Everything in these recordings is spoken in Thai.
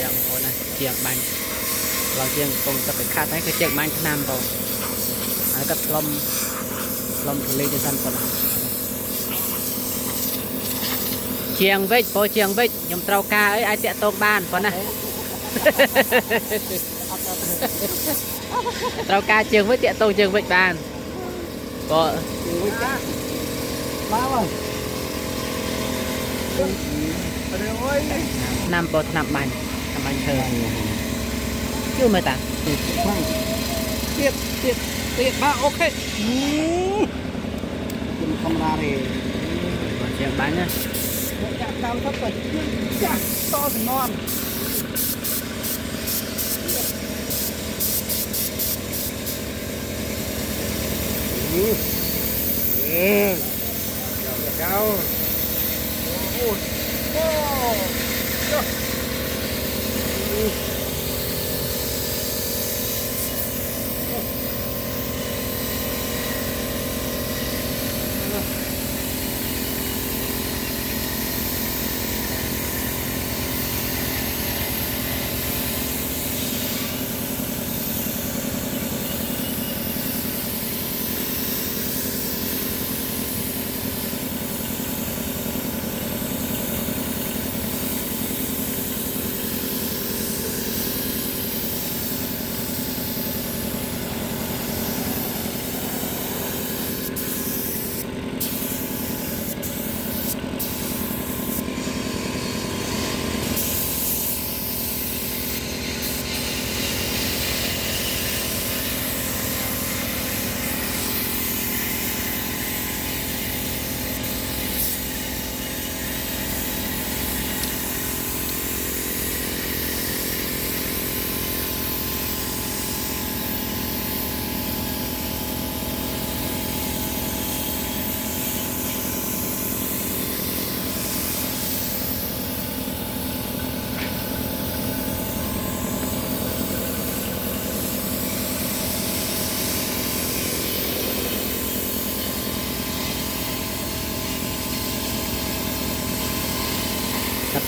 งพอนะเชียงบังเราเชียงคงจะไปคาดให้คือเชียงบังน้ำพอแล้วก็ลมทะเลจะสั่นพอนะเชียงเวทพอเชียงเวทยมเตากาไอ้เตะตกบ้านพอนะเตากาเชียงเวทเตะตกเชียงเวทบ้านก็มาบ่น้ำปอดน้ำมันเธอชื่อมาตาเตียบมาโอเคคุณธรรมดาเลยเชียงบ้านเนี่ยจากดาวทับไปจากต่อถึงนอนเจ้าโอ้โห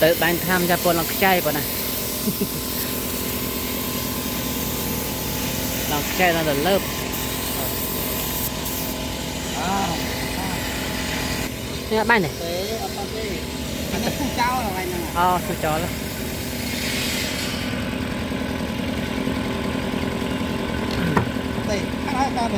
เติร์ดบ้านทำจะปนลองใจปะนะลองใจเราเริ่มเนี่ยบ้านเนี่ยอันนี้ผู้เจ้าอะไรนั่นน่ะอ๋อสุดจอแล้วเตะข้างหน้าตา